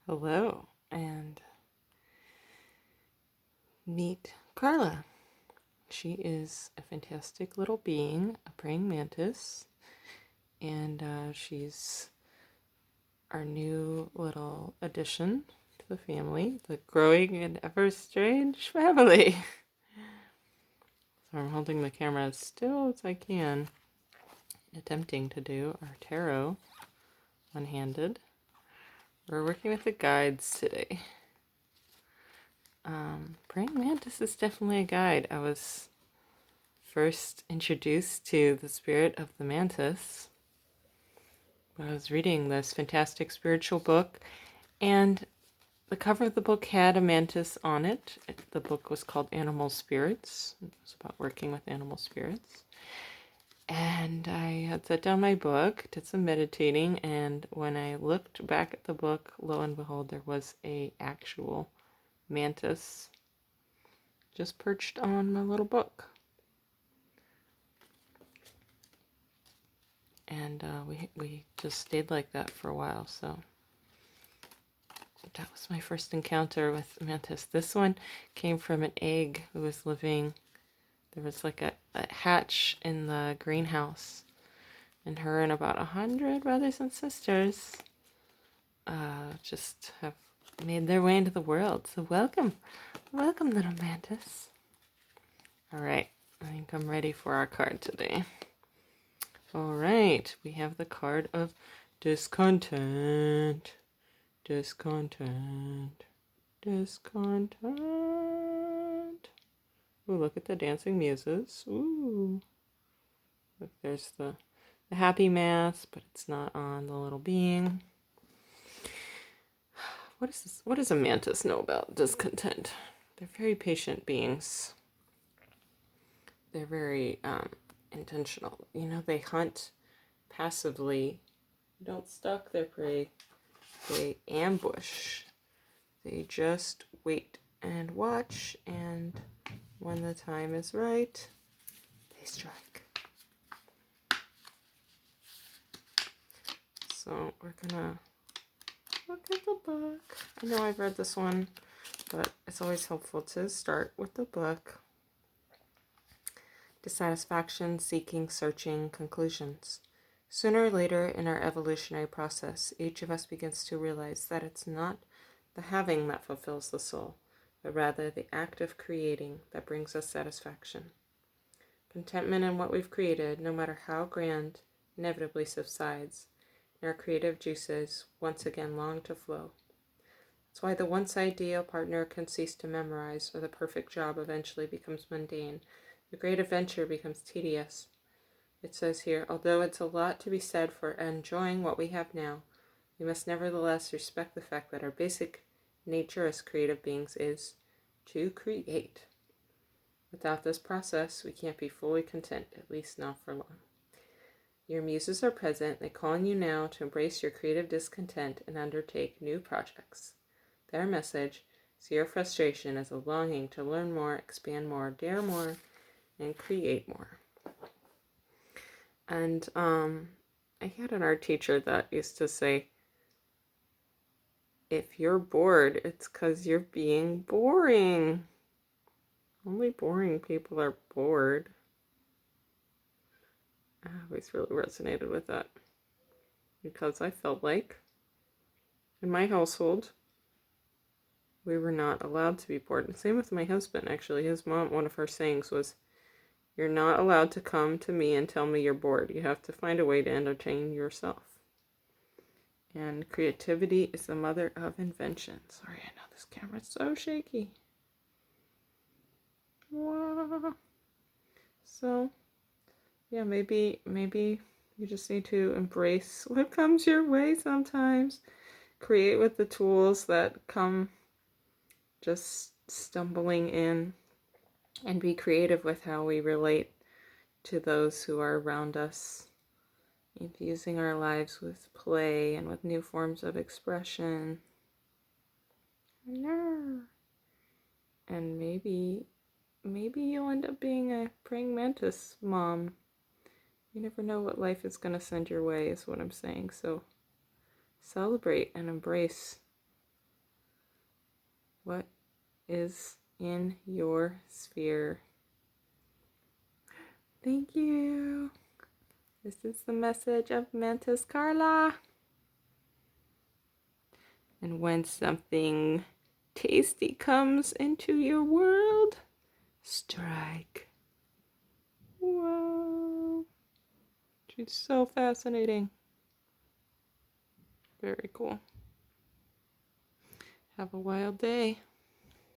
Hello, and meet Carla. She is a fantastic little being, a praying mantis, and she's our new little addition to the family, the growing and ever strange family. So I'm holding the camera as still as I can, attempting to do our tarot one-handed. We're working with the guides today. Praying mantis is definitely a guide. I was first introduced to the spirit of the mantis when I was reading this fantastic spiritual book, and the cover of the book had a mantis on it. The book was called Animal Spirits. It was about working with animal spirits. And I had set down my book, did some meditating, and when I looked back at the book, lo and behold, there was a actual mantis just perched on my little book. And we just stayed like that for a while, so that was my first encounter with mantis. This one came from an egg who was living, there was like a hatch in the greenhouse, and her and about 100 brothers and sisters just have made their way into the world. So welcome little mantis. All right, I think I'm ready for our card today. All right, we have the card of discontent. Discontent. Ooh, look at the dancing muses. Ooh. Look, there's the happy mask, but it's not on the little being. What is this? What does a mantis know about discontent? They're very patient beings. They're very intentional. They hunt passively. They don't stalk their prey. They ambush. They just wait and watch, and when the time is right, they strike. So we're gonna look at the book. I know I've read this one, but it's always helpful to start with the book. Dissatisfaction, seeking, searching, conclusions. Sooner or later in our evolutionary process, each of us begins to realize that it's not the having that fulfills the soul, but rather the act of creating that brings us satisfaction. Contentment in what we've created, no matter how grand, inevitably subsides, and our creative juices once again long to flow. That's why the once ideal partner can cease to memorize, or the perfect job eventually becomes mundane. The great adventure becomes tedious. It says here, although it's a lot to be said for enjoying what we have now, we must nevertheless respect the fact that our basic nature as creative beings is to create. Without this process, we can't be fully content, at least not for long. Your muses are present. They call on you now to embrace your creative discontent and undertake new projects. Their message, see your frustration as a longing to learn more, expand more, dare more, and create more. And I had an art teacher that used to say, if you're bored, it's because you're being boring. Only boring people are bored. I always really resonated with that, because I felt like in my household we were not allowed to be bored. And same with my husband, actually. His mom, one of her sayings was, you're not allowed to come to me and tell me you're bored. You have to find a way to entertain yourself. And creativity is the mother of invention. Sorry, I know this camera's so shaky. Wow. So, yeah, maybe you just need to embrace what comes your way sometimes. Create with the tools that come just stumbling in, and be creative with how we relate to those who are around us, infusing our lives with play and with new forms of expression. And maybe you'll end up being a praying mantis mom. You never know what life is going to send your way, is what I'm saying. So celebrate and embrace what is in your sphere. Thank you. This is the message of Mantis Carla. And when something tasty comes into your world, strike. Whoa. She's so fascinating. Very cool. Have a wild day.